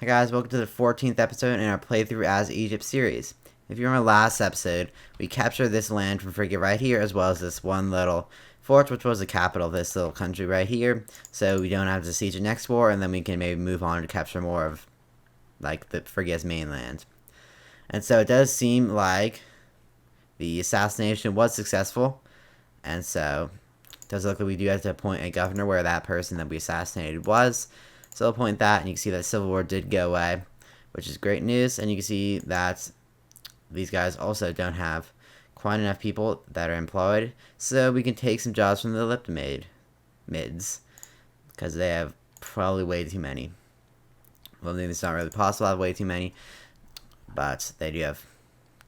Hi guys, welcome to the 14th episode in our playthrough as Egypt series. If you remember last episode, we captured this land from Frigga right here, as well as this one little fort, which was the capital of this little country right here. So we don't have to siege it next war, and then we can maybe move on to capture more of, like, the Frigga's mainland. And so it does seem like the assassination was successful, and so it does look like we do have to appoint a governor where that person that we assassinated was. So I'll point that, and you can see that civil war did go away, which is great news. And you can see that these guys also don't have quite enough people that are employed, so we can take some jobs from the Leptomid mids, because they have probably way too many. Well, maybe it's not really possible to have way too many, but they do have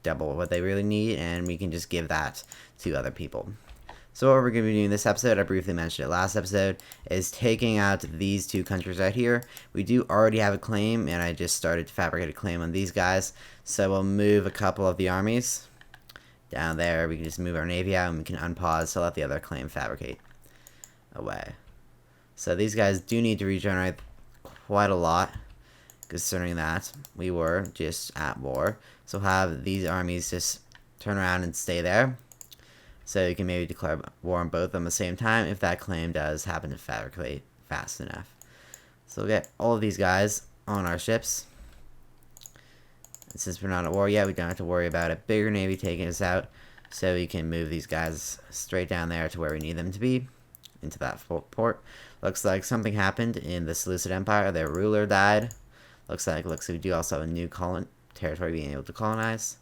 double what they really need, and we can just give that to other people. So what we're going to be doing this episode, I briefly mentioned it last episode, is taking out these two countries right here. We do already have a claim, and I just started to fabricate a claim on these guys. So we'll move a couple of the armies down there. We can just move our navy out, and we can unpause to let the other claim fabricate away. So these guys do need to regenerate quite a lot, considering that we were just at war. So have these armies just turn around and stay there. So you can maybe declare war on both of them at the same time if that claim does happen to fabricate fast enough. So we'll get all of these guys on our ships. And since we're not at war yet, we don't have to worry about a bigger navy taking us out. So we can move these guys straight down there to where we need them to be, into that port. Looks like something happened in the Seleucid Empire. Their ruler died. Looks like we do also have a new territory being able to colonize.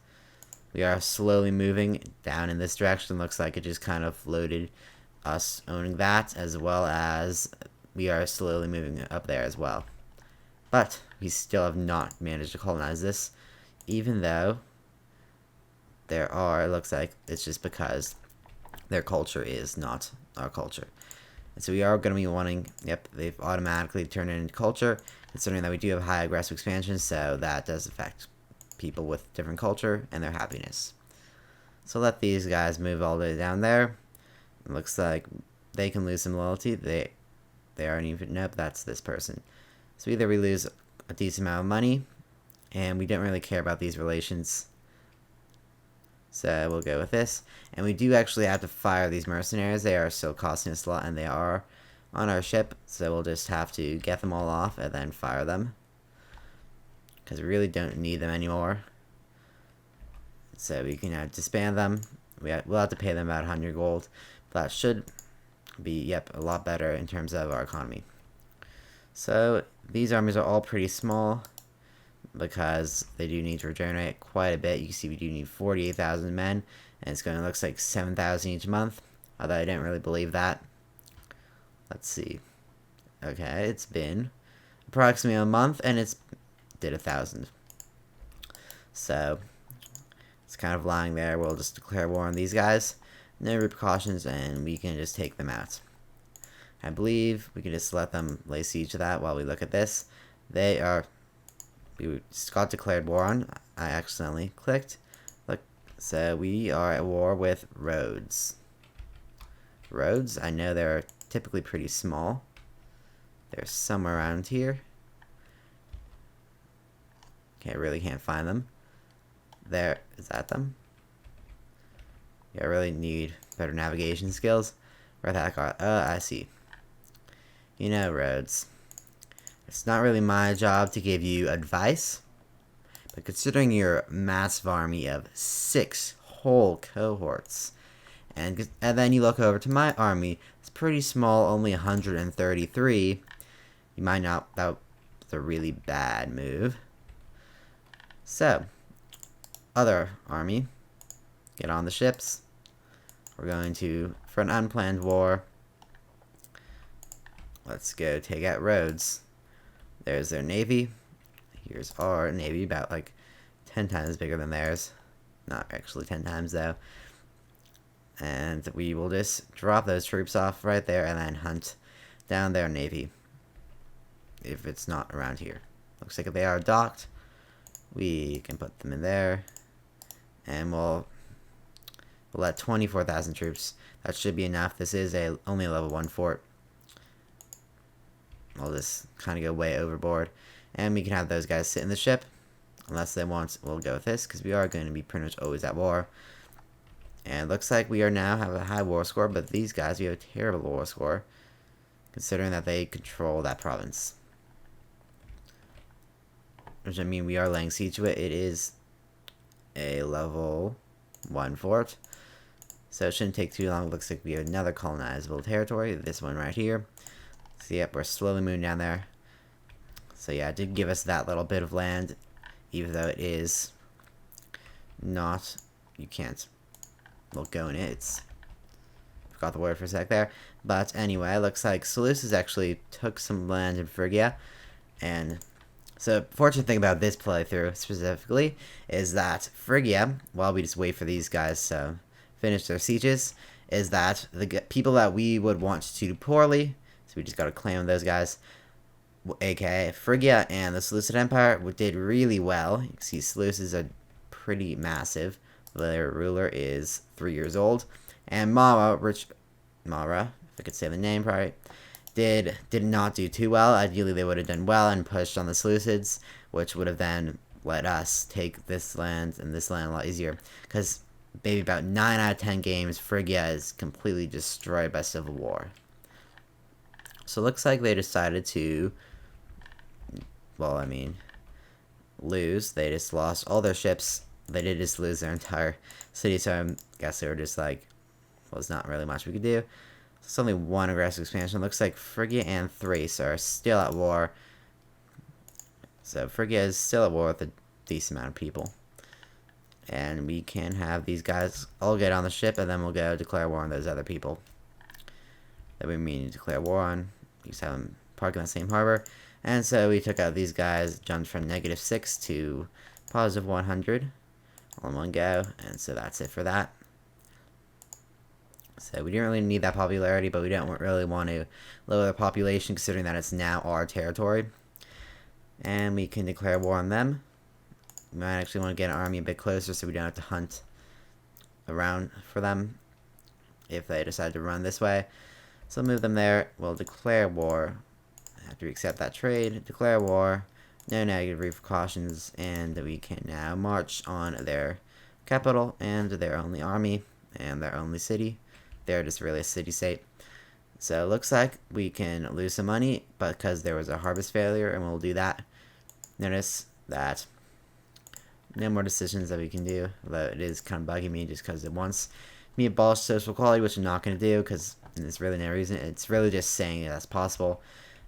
We are slowly moving down in this direction. Looks like it just kind of floated us owning that, as well as we are slowly moving up there as well. But we still have not managed to colonize this, even though there are, it looks like it's just because their culture is not our culture. And so we are going to be wanting, yep, they've automatically turned it into culture, considering that we do have high aggressive expansion, so that does affect people with different culture and their happiness. So let these guys move all the way down there. It looks like they can lose some loyalty. They aren't even, nope, that's this person. So either we lose a decent amount of money, and we don't really care about these relations. So we'll go with this. And we do actually have to fire these mercenaries. They are still costing us a lot, and they are on our ship. So we'll just have to get them all off and then fire them, because we really don't need them anymore. So we can disband them. We'll have to pay them about 100 gold. But that should be, yep, a lot better in terms of our economy. So these armies are all pretty small, because they do need to regenerate quite a bit. You can see we do need 48,000 men, and it's going to look like 7,000 each month, although I don't really believe that. Let's see. Okay, it's been approximately a month, and it's did 1,000. So it's kind of lying there. We'll just declare war on these guys. No repercussions, and we can just take them out. I believe we can just let them lay siege to that while we look at this. We just got declared war on. I accidentally clicked. Look, so we are at war with Rhodes. Rhodes, I know they're typically pretty small. They're somewhere around here. Okay, I really can't find them. There, is that them? Yeah, I really need better navigation skills. Where the heck are, I see. You know, Rhodes, it's not really my job to give you advice, but considering your massive army of 6 whole cohorts, and then you look over to my army, it's pretty small, only 133, you might not, that's a really bad move. So, other army, get on the ships. We're going for an unplanned war. Let's go take out Rhodes. There's their navy. Here's our navy, about like 10 times bigger than theirs. Not actually 10 times though. And we will just drop those troops off right there and then hunt down their navy, if it's not around here. Looks like if they are docked, we can put them in there, and we'll let 24,000 troops. That should be enough. This is only a level 1 fort. I'll just kind of go way overboard. And we can have those guys sit in the ship. Unless they want, we'll go with this, because we are going to be pretty much always at war. And it looks like we are now have a high war score, but these guys, we have a terrible war score, considering that they control that province. Which, I mean, we are laying siege to it. It is a level 1 fort. So it shouldn't take too long. It looks like we have another colonizable territory. This one right here. So yep, we're slowly moving down there. So yeah, it did give us that little bit of land. Even though it is not, you can't, well, go in it. It's, forgot the word for a sec there. But anyway, it looks like Seleucus actually took some land in Phrygia. And so, fortunate thing about this playthrough specifically is that Phrygia, while we just wait for these guys to finish their sieges, is that the people that we would want to do poorly, so we just gotta claim those guys, aka Phrygia and the Seleucid Empire, did really well. You can see Seleucids are pretty massive. Their ruler is 3 years old. And Mara, if I could say the name right, did not do too well. Ideally, they would have done well and pushed on the Seleucids, which would have then let us take this land and this land a lot easier. Because, maybe about 9 out of 10 games, Phrygia is completely destroyed by civil war. So it looks like they decided to, well, I mean, lose. They just lost all their ships. They did just lose their entire city, so I guess they were just like, well, there's not really much we could do. It's only one aggressive expansion. Looks like Phrygia and Thrace are still at war. So Phrygia is still at war with a decent amount of people. And we can have these guys all get on the ship, and then we'll go declare war on those other people that we mean to declare war on. We just have them park in the same harbor. And so we took out these guys, jumped from -6 to +100 all in one go. And so that's it for that. So we didn't really need that popularity, but we don't really want to lower the population considering that it's now our territory. And we can declare war on them. We might actually want to get an army a bit closer so we don't have to hunt around for them if they decide to run this way. So move them there. We'll declare war. After we accept that trade, declare war. No negative repercussions, and we can now march on their capital and their only army and their only city. They're just really a city-state. So it looks like we can lose some money, but because there was a harvest failure, and we'll do that. Notice that no more decisions that we can do, although it is kind of bugging me just because it wants me to abolish social equality, which I'm not going to do because there's really no reason. It's really just saying that's possible.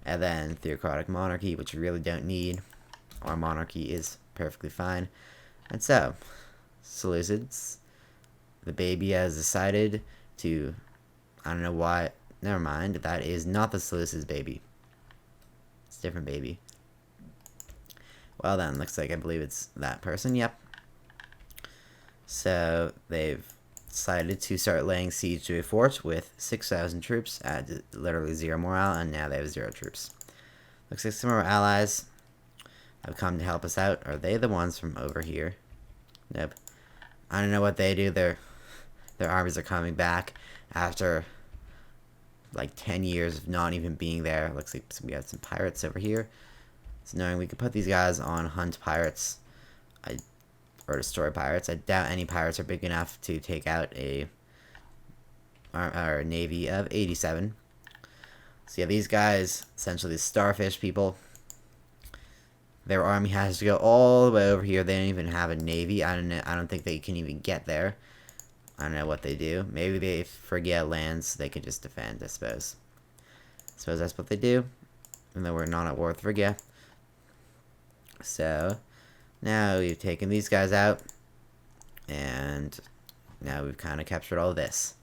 And then theocratic monarchy, which we really don't need. Our monarchy is perfectly fine. And so, Seleucids, the baby has decided to, I don't know why, never mind, that is not the Seleucids baby. It's a different baby. Well then, looks like I believe it's that person, yep. So, they've decided to start laying siege to a fort with 6,000 troops at literally 0 morale, and now they have 0 troops. Looks like some of our allies have come to help us out. Are they the ones from over here? Nope. I don't know what they do. Their armies are coming back after like 10 years of not even being there. Looks like we have some pirates over here. It's annoying. We could put these guys on hunt pirates. Or destroy pirates. I doubt any pirates are big enough to take out a navy of 87. So yeah, these guys, essentially the starfish people, their army has to go all the way over here. They don't even have a navy. I don't know. I don't think they can even get there. I don't know what they do. Maybe they forget lands. They could just defend, I suppose. I suppose that's what they do. Even though we're not at war with Phrygia. So now we've taken these guys out, and now we've kind of captured all this.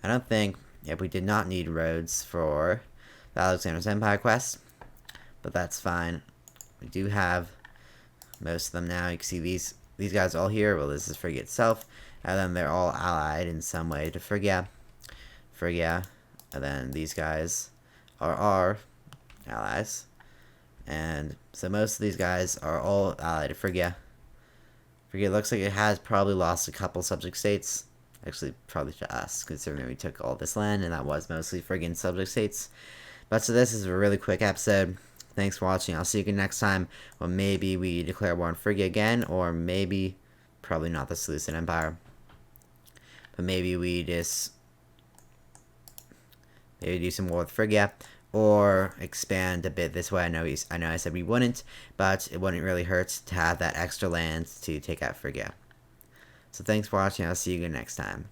I don't think, we did not need Rhodes for the Alexander's Empire quest, but that's fine. We do have most of them now. You can see these guys all here. Well, this is Phrygia itself, and then they're all allied in some way to Phrygia, and then these guys are our allies. And so most of these guys are all allied to Phrygia. Phrygia looks like it has probably lost a couple subject states. Actually, probably to us, considering we took all this land, and that was mostly Phrygian subject states. But so this is a really quick episode. Thanks for watching. I'll see you again next time. Well, maybe we declare war on Phrygia again, or maybe, probably not the Seleucid Empire. But maybe we just, maybe do some war with Phrygia, or expand a bit this way. I know I said we wouldn't, but it wouldn't really hurt to have that extra land to take out Phrygia. So thanks for watching. I'll see you again next time.